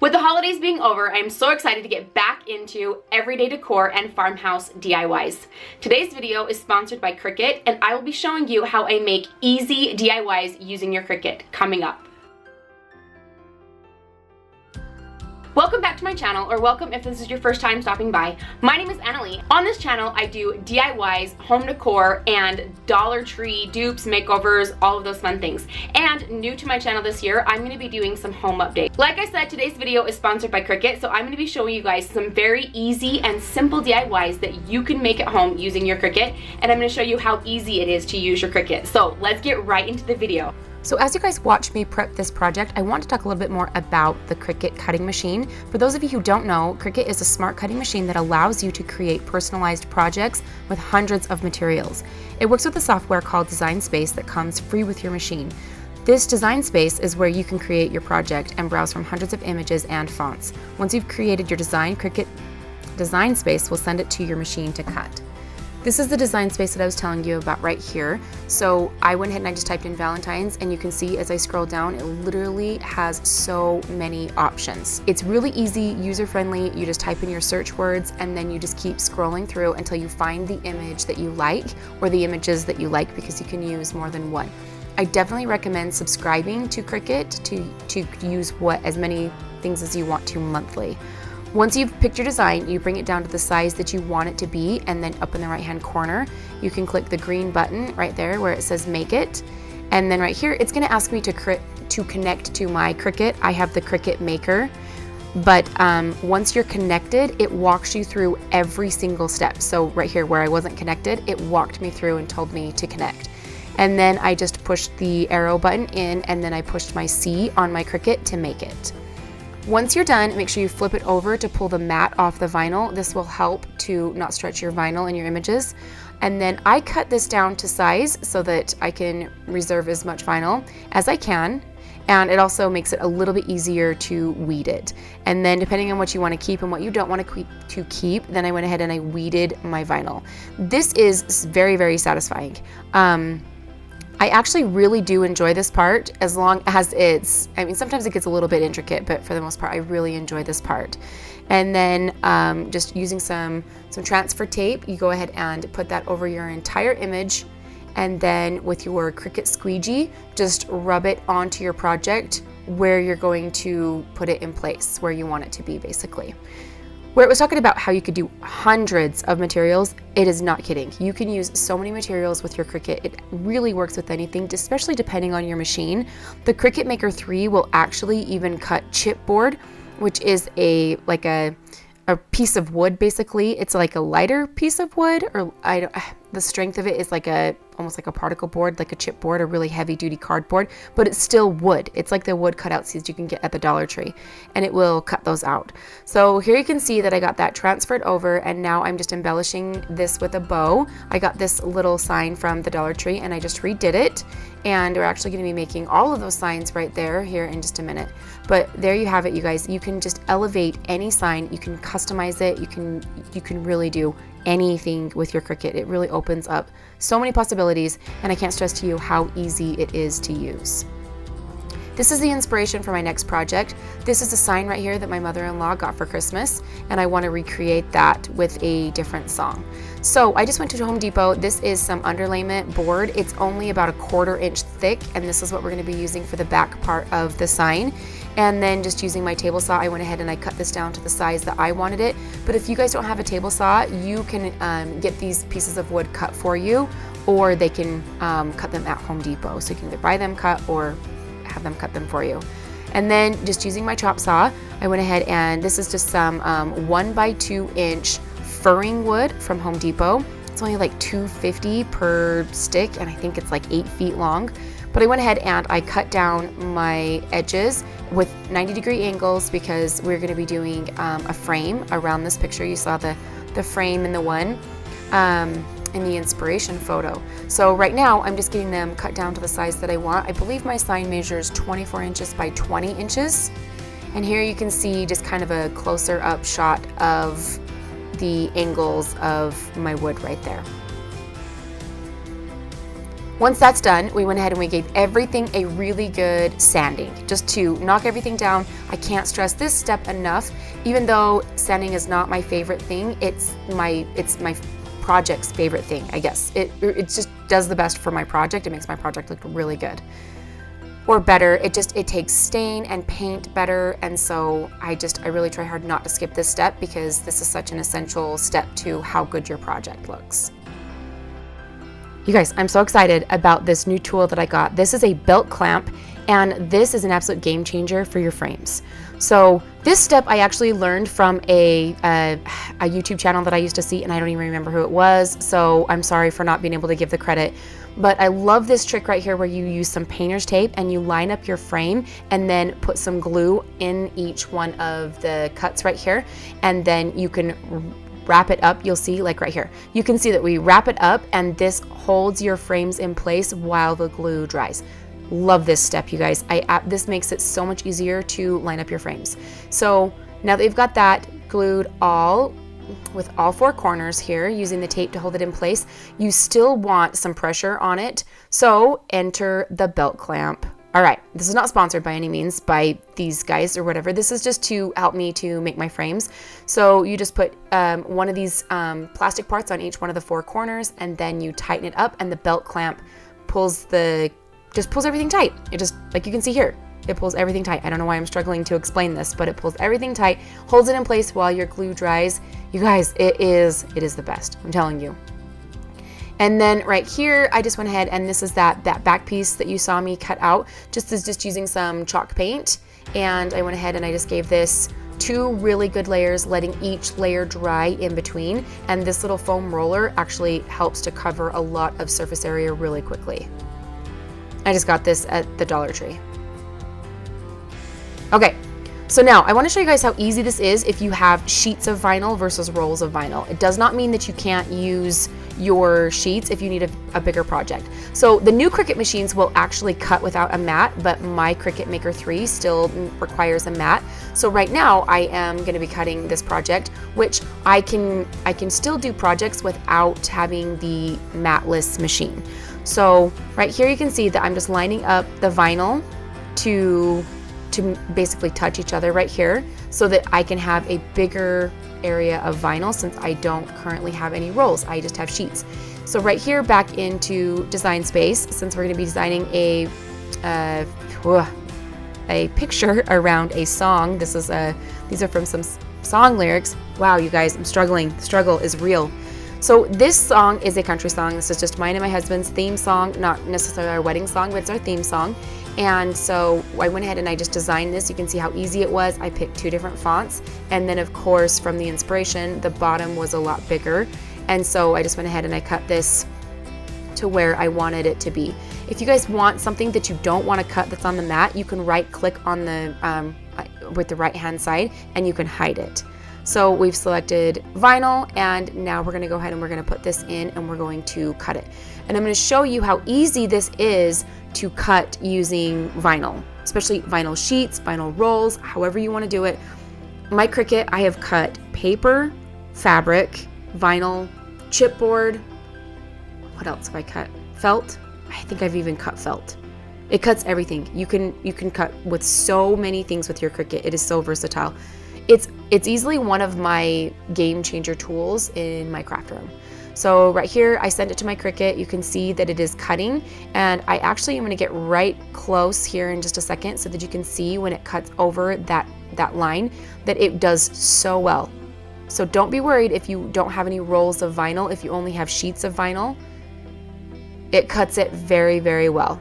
With the holidays being over, I am so excited to get back into everyday decor and farmhouse DIYs. Today's video is sponsored by Cricut, and I will be showing you how I make easy DIYs using your Cricut coming up. Welcome back to my channel, or welcome if this is your first time stopping by. My name is Annalie. On this channel, I do DIYs, home decor, and Dollar Tree dupes, makeovers, all of those fun things. And new to my channel this year, I'm gonna be doing some home updates. Like I said, today's video is sponsored by Cricut, so I'm gonna be showing you guys some very easy and simple DIYs that you can make at home using your Cricut, and I'm gonna show you how easy it is to use your Cricut. So let's get right into the video. So as you guys watch me prep this project, I want to talk a little bit more about the Cricut cutting machine. For those of you who don't know, Cricut is a smart cutting machine that allows you to create personalized projects with hundreds of materials. It works with a software called Design Space that comes free with your machine. This Design Space is where you can create your project and browse from hundreds of images and fonts. Once you've created your design, Cricut Design Space will send it to your machine to cut. This is the design space that I was telling you about right here. So I went ahead and I just typed in Valentine's, and you can see as I scroll down, it literally has so many options. It's really easy, user-friendly. You just type in your search words and then you just keep scrolling through until you find the image that you like, or the images that you like, because you can use more than one. I definitely recommend subscribing to Cricut to use as many things as you want to monthly. Once you've picked your design, you bring it down to the size that you want it to be, and then up in the right-hand corner, you can click the green button right there where it says Make It. And then right here, it's gonna ask me to connect to my Cricut. I have the Cricut Maker, but once you're connected, it walks you through every single step. So right here where I wasn't connected, it walked me through and told me to connect. And then I just pushed the arrow button in, and then I pushed my C on my Cricut to make it. Once you're done, make sure you flip it over to pull the mat off the vinyl. This will help to not stretch your vinyl and your images. And then I cut this down to size so that I can reserve as much vinyl as I can. And it also makes it a little bit easier to weed it. And then depending on what you want to keep and what you don't want to keep, then I went ahead and I weeded my vinyl. This is very, very satisfying. I actually really do enjoy this part, as long as sometimes it gets a little bit intricate, but for the most part, I really enjoy this part. And then just using some transfer tape, you go ahead and put that over your entire image, and then with your Cricut squeegee, just rub it onto your project where you're going to put it in place, where you want it to be, basically. Where it was talking about how you could do hundreds of materials, it is not kidding. You can use so many materials with your Cricut. It really works with anything, especially depending on your machine. The Cricut Maker 3 will actually even cut chipboard, which is a piece of wood, basically. It's like a lighter piece of wood, or the strength of it is almost like a particle board, like a chipboard, a really heavy duty cardboard, but it's still wood. It's like the wood cutout seeds you can get at the Dollar Tree, and it will cut those out. So here you can see that I got that transferred over, and now I'm just embellishing this with a bow. I got this little sign from the Dollar Tree, and I just redid it, and we're actually going to be making all of those signs right there here in just a minute. But there you have it, you guys. You can just elevate any sign. You can customize it. You can really do anything with your Cricut. It really opens up so many possibilities, and I can't stress to you how easy it is to use. This is the inspiration for my next project. This is a sign right here that my mother-in-law got for Christmas, and I want to recreate that with a different song. So I just went to Home Depot. This is some underlayment board. It's only about 1/4 inch thick, and this is what we're going to be using for the back part of the sign. And then just using my table saw, I went ahead and I cut this down to the size that I wanted it. But if you guys don't have a table saw, you can get these pieces of wood cut for you, or they can cut them at Home Depot. So you can either buy them cut or have them cut them for you. And then just using my chop saw, I went ahead and this is just some 1 by 2 inch furring wood from Home Depot. It's only like $2.50 per stick, and I think it's like 8 feet long. But I went ahead and I cut down my edges with 90-degree angles, because we're going to be doing a frame around this picture. You saw the frame in the one in the inspiration photo. So right now I'm just getting them cut down to the size that I want. I believe my sign measures 24 inches by 20 inches. And here you can see just kind of a closer up shot of the angles of my wood right there. Once that's done, we went ahead and we gave everything a really good sanding, just to knock everything down. I can't stress this step enough. Even though sanding is not my favorite thing, it's my project's favorite thing, I guess. It just does the best for my project. It makes my project look really good. Or better, it takes stain and paint better, and so I really try hard not to skip this step because this is such an essential step to how good your project looks. You guys, I'm so excited about this new tool that I got. This is a belt clamp, and this is an absolute game changer for your frames. So this step I actually learned from a YouTube channel that I used to see, and I don't even remember who it was, so I'm sorry for not being able to give the credit. But I love this trick right here where you use some painter's tape and you line up your frame and then put some glue in each one of the cuts right here, and then you can wrap it up. You'll see, like right here, you can see that we wrap it up and this holds your frames in place while the glue dries. Love this step, you guys. This makes it so much easier to line up your frames. So now that you've got that glued with all four corners here, using the tape to hold it in place, you still want some pressure on it. So enter the belt clamp. All right, this is not sponsored by any means by these guys or whatever. This is just to help me to make my frames. So you just put one of these plastic parts on each one of the four corners, and then you tighten it up, and the belt clamp pulls everything tight. It just, like you can see here, it pulls everything tight. I don't know why I'm struggling to explain this, but it pulls everything tight, holds it in place while your glue dries. You guys, it is the best, I'm telling you. And then right here, I just went ahead, and this is that back piece that you saw me cut out, just using some chalk paint. And I went ahead and I just gave this 2 really good layers, letting each layer dry in between. And this little foam roller actually helps to cover a lot of surface area really quickly. I just got this at the Dollar Tree. Okay, so now I want to show you guys how easy this is if you have sheets of vinyl versus rolls of vinyl. It does not mean that you can't use your sheets if you need a bigger project. So the new Cricut machines will actually cut without a mat, but my Cricut Maker 3 still requires a mat. So right now I am going to be cutting this project, which I can still do projects without having the matless machine. So right here you can see that I'm just lining up the vinyl to basically touch each other right here so that I can have a bigger area of vinyl, since I don't currently have any rolls. I just have sheets. So right here, back into Design Space, since we're going to be designing a picture around a song. These are from some song lyrics. Wow, you guys, I'm struggling. The struggle is real. So this song is a country song. This is just mine and my husband's theme song, not necessarily our wedding song, but it's our theme song. And so I went ahead and I just designed this. You can see how easy it was. I picked 2 different fonts. And then of course, from the inspiration, the bottom was a lot bigger. And so I just went ahead and I cut this to where I wanted it to be. If you guys want something that you don't want to cut that's on the mat, you can right click on the, with the right hand side, and you can hide it. So we've selected vinyl, and now we're gonna go ahead and we're gonna put this in and we're going to cut it. And I'm gonna show you how easy this is to cut using vinyl, especially vinyl sheets, vinyl rolls, however you wanna do it. My Cricut, I have cut paper, fabric, vinyl, chipboard. What else have I cut? Felt. I think I've even cut felt. It cuts everything. You can cut with so many things with your Cricut. It is so versatile. It's easily one of my game changer tools in my craft room. So right here, I sent it to my Cricut. You can see that it is cutting, and I actually am going to get right close here in just a second so that you can see when it cuts over that line that it does so well. So don't be worried if you don't have any rolls of vinyl. If you only have sheets of vinyl, it cuts it very, very well.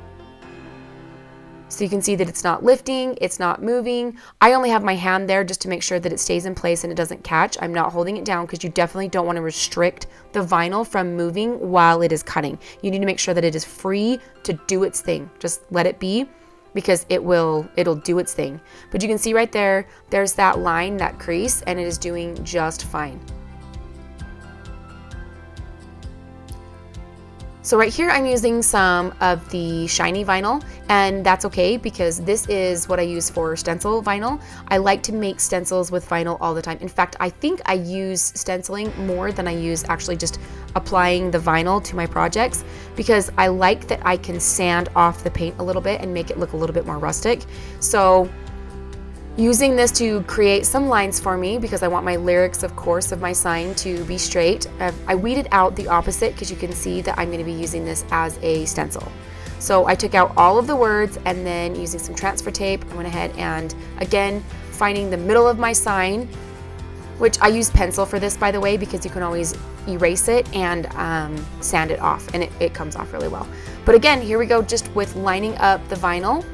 So you can see that it's not lifting, it's not moving. I only have my hand there just to make sure that it stays in place and it doesn't catch. I'm not holding it down because you definitely don't want to restrict the vinyl from moving while it is cutting. You need to make sure that it is free to do its thing. Just let it be, because it'll do its thing. But you can see right there, there's that line, that crease, and it is doing just fine. So right here I'm using some of the shiny vinyl, and that's okay because this is what I use for stencil vinyl. I like to make stencils with vinyl all the time. In fact, I think I use stenciling more than I use actually just applying the vinyl to my projects, because I like that I can sand off the paint a little bit and make it look a little bit more rustic. So using this to create some lines for me, because I want my lyrics, of course, of my sign to be straight. I weeded out the opposite because you can see that I'm going to be using this as a stencil. So I took out all of the words, and then using some transfer tape, I went ahead and again finding the middle of my sign, which I use pencil for this, by the way, because you can always erase it and sand it off, and it comes off really well. But again, here we go, just with lining up the vinyl.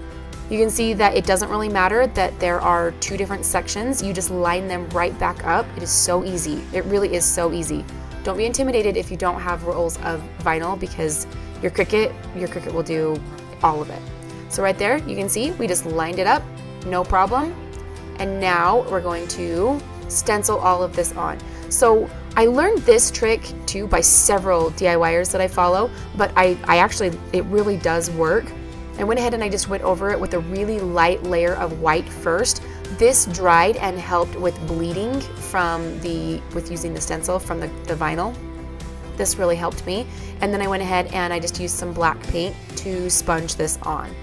You can see that it doesn't really matter that there are two different sections. You just line them right back up. It is so easy. It really is so easy. Don't be intimidated if you don't have rolls of vinyl, because your Cricut will do all of it. So right there, you can see we just lined it up, no problem. And now we're going to stencil all of this on. So I learned this trick too by several DIYers that I follow, but I actually, it really does work. I went ahead and I just went over it with a really light layer of white first. This dried and helped with bleeding with using the stencil from the vinyl. This really helped me. And then I went ahead and I just used some black paint to sponge this on.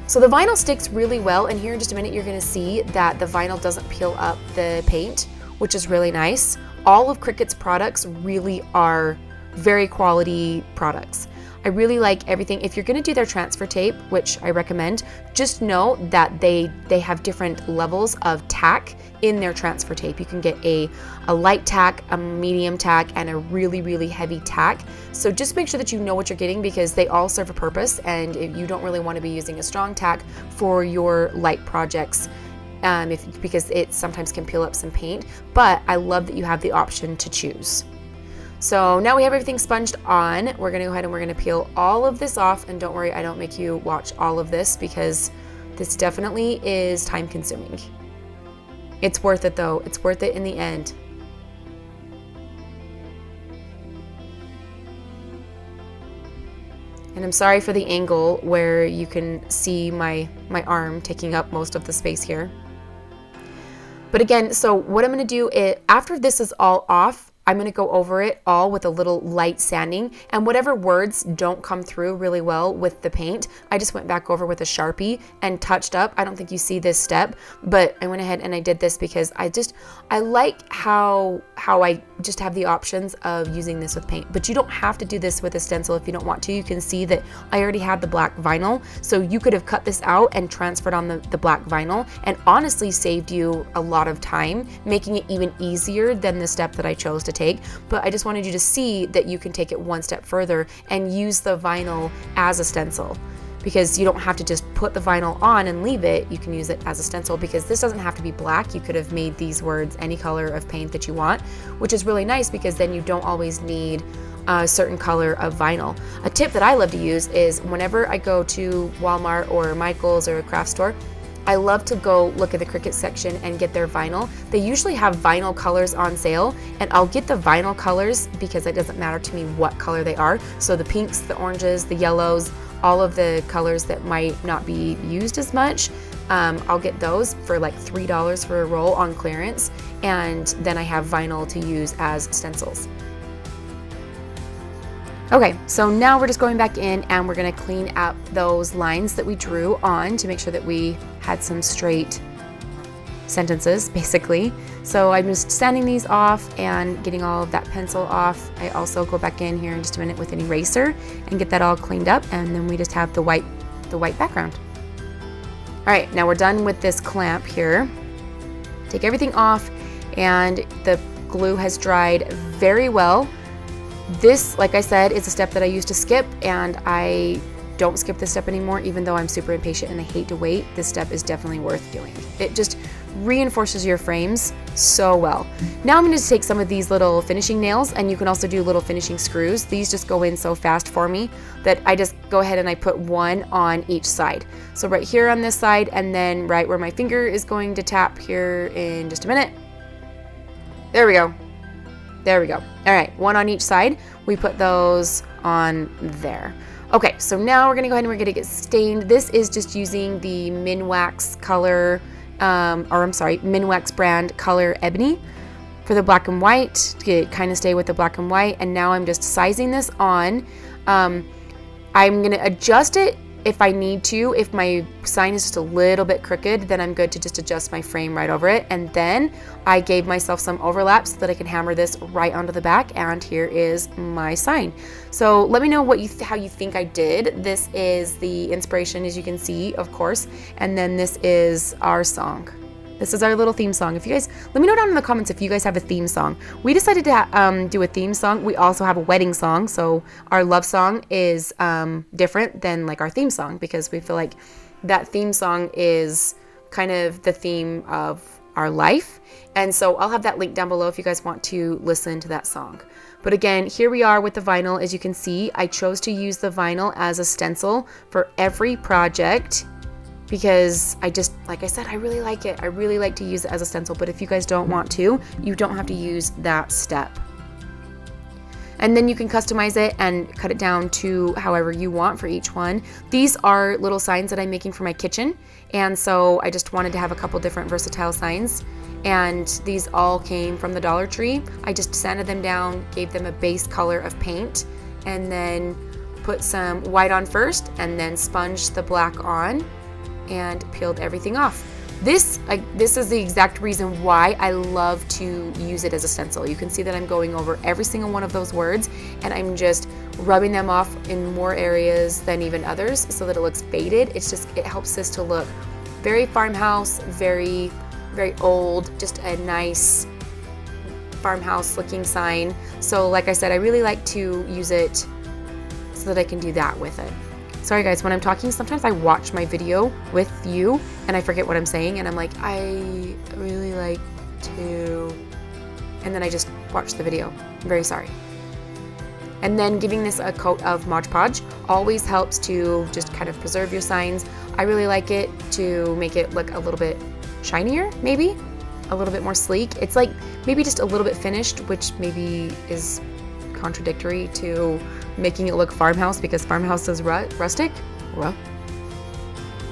So the vinyl sticks really well, and here in just a minute you're gonna see that the vinyl doesn't peel up the paint, which is really nice. All of Cricut's products really are very quality products. I really like everything. If you're gonna do their transfer tape, which I recommend, just know that they have different levels of tack in their transfer tape. You can get a light tack, a medium tack, and a really, really heavy tack. So just make sure that you know what you're getting, because they all serve a purpose, and if you don't really wanna be using a strong tack for your light projects, because it sometimes can peel up some paint, but I love that you have the option to choose. So now we have everything sponged on. We're gonna go ahead and we're gonna peel all of this off, and don't worry, I don't make you watch all of this, because this definitely is time consuming. It's worth it though, it's worth it in the end. And I'm sorry for the angle where you can see my arm taking up most of the space here. But again, so what I'm gonna do is, after this is all off, I'm gonna go over it all with a little light sanding, and whatever words don't come through really well with the paint, I just went back over with a Sharpie and touched up. I don't think you see this step, but I went ahead and I did this because I like how I just have the options of using this with paint. But you don't have to do this with a stencil if you don't want to. You can see that I already had the black vinyl, so you could have cut this out and transferred on the black vinyl, and honestly saved you a lot of time, making it even easier than the step that I chose to take. But I just wanted you to see that you can take it one step further and use the vinyl as a stencil, because you don't have to just put the vinyl on and leave it. You can use it as a stencil, because this doesn't have to be black. You could have made these words any color of paint that you want, which is really nice, because then you don't always need a certain color of vinyl. A tip that I love to use is whenever I go to Walmart or Michael's or a craft store, I love to go look at the Cricut section and get their vinyl. They usually have vinyl colors on sale, and I'll get the vinyl colors because it doesn't matter to me what color they are. So the pinks, the oranges, the yellows, all of the colors that might not be used as much, I'll get those for like $3 for a roll on clearance, and then I have vinyl to use as stencils. Okay, so now we're just going back in and we're gonna clean up those lines that we drew on to make sure that we had some straight sentences, basically. So I'm just sanding these off and getting all of that pencil off. I also go back in here in just a minute with an eraser and get that all cleaned up, and then we just have the white background. All right, now we're done with this clamp here. Take everything off, and the glue has dried very well. This, like I said, is a step that I used to skip, and I don't skip this step anymore, even though I'm super impatient and I hate to wait. This step is definitely worth doing. It just reinforces your frames so well. Now I'm going to take some of these little finishing nails, and you can also do little finishing screws. These just go in so fast for me that I just go ahead and I put one on each side. So right here on this side, and then right where my finger is going to tap here in just a minute. There we go. There we go. All right, one on each side. We put those on there. Okay, so now we're gonna go ahead and we're gonna get stained. This is just using the Minwax color, Minwax brand color ebony for the black and white to kind of stay with the black and white. And now I'm just sizing this on. I'm gonna adjust it if I need to. If my sign is just a little bit crooked, then I'm good to just adjust my frame right over it. And then I gave myself some overlap so that I can hammer this right onto the back, and here is my sign. So let me know what how you think I did. This is the inspiration, as you can see, of course, and then this is our song. This is our little theme song. If you guys, let me know down in the comments if you guys have a theme song. We decided to do a theme song. We also have a wedding song, so our love song is different than like our theme song, because we feel like that theme song is kind of the theme of our life. And so I'll have that link down below if you guys want to listen to that song. But again, here we are with the vinyl. As you can see, I chose to use the vinyl as a stencil for every project, because I just, like I said, I really like it. I really like to use it as a stencil, but if you guys don't want to, you don't have to use that step. And then you can customize it and cut it down to however you want for each one. These are little signs that I'm making for my kitchen, and so I just wanted to have a couple different versatile signs, and these all came from the Dollar Tree. I just sanded them down, gave them a base color of paint, and then put some white on first, and then sponged the black on, and peeled everything off. This is the exact reason why I love to use it as a stencil. You can see that I'm going over every single one of those words, and I'm just rubbing them off in more areas than even others so that it looks faded. It helps this to look very farmhouse, very, very old, just a nice farmhouse looking sign. So like I said, I really like to use it so that I can do that with it. Sorry guys, when I'm talking, sometimes I watch my video with you and I forget what I'm saying, and I'm like, I really like to, and then I just watch the video. I'm very sorry. And then giving this a coat of Mod Podge always helps to just kind of preserve your signs. I really like it to make it look a little bit shinier, maybe a little bit more sleek. It's like maybe just a little bit finished, which maybe is contradictory to making it look farmhouse, because farmhouse is rustic.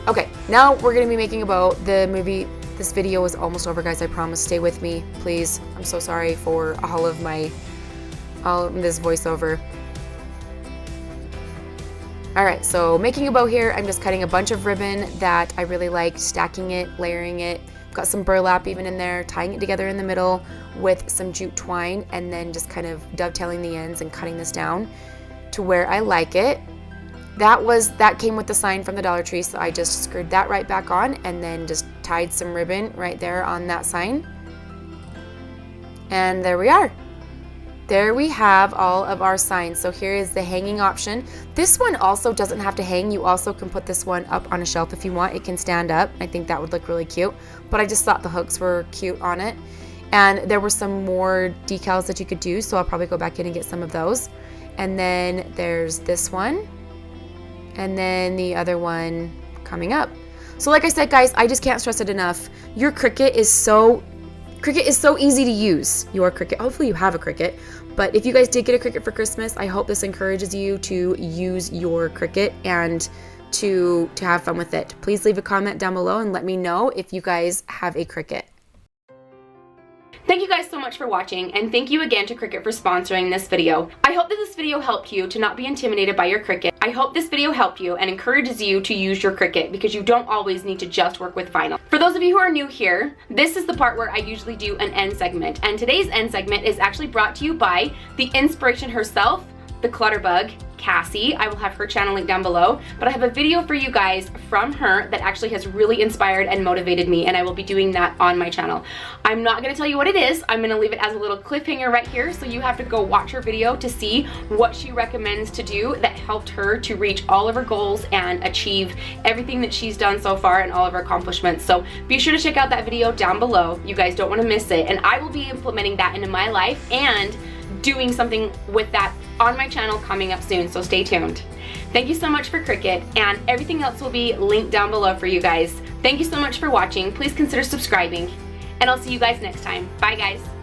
Okay, now we're gonna be making a bow. The movie, this video is almost over, guys. I promise. Stay with me, please. I'm so sorry for all of this voiceover. All right, so making a bow here, I'm just cutting a bunch of ribbon that I really like, stacking it, layering it. Got some burlap even in there, tying it together in the middle with some jute twine, and then just kind of dovetailing the ends and cutting this down to where I like it. That came with the sign from the Dollar Tree, so I just screwed that right back on and then just tied some ribbon right there on that sign. And there we are. There we have all of our signs. So here is the hanging option. This one also doesn't have to hang. You also can put this one up on a shelf if you want. It can stand up. I think that would look really cute, but I just thought the hooks were cute on it. And there were some more decals that you could do, so I'll probably go back in and get some of those. And then there's this one, and then the other one coming up. So like I said, guys, I just can't stress it enough. Your Cricut is so easy to use. Your Cricut, hopefully you have a Cricut, but if you guys did get a Cricut for Christmas, I hope this encourages you to use your Cricut and to have fun with it. Please leave a comment down below and let me know if you guys have a Cricut. Thank you guys so much for watching, and thank you again to Cricut for sponsoring this video. I hope that this video helped you to not be intimidated by your Cricut. I hope this video helped you and encourages you to use your Cricut, because you don't always need to just work with vinyl. For those of you who are new here, this is the part where I usually do an end segment, and today's end segment is actually brought to you by the inspiration herself, the Clutterbug, Cassie. I will have her channel link down below, but I have a video for you guys from her that actually has really inspired and motivated me, and I will be doing that on my channel. I'm not going to tell you what it is. I'm going to leave it as a little cliffhanger right here, so you have to go watch her video to see what she recommends to do that helped her to reach all of her goals and achieve everything that she's done so far and all of her accomplishments. So be sure to check out that video down below. You guys don't want to miss it, and I will be implementing that into my life and doing something with that on my channel coming up soon, so stay tuned. Thank you so much for Cricut, and everything else will be linked down below for you guys. Thank you so much for watching. Please consider subscribing, and I'll see you guys next time. Bye guys.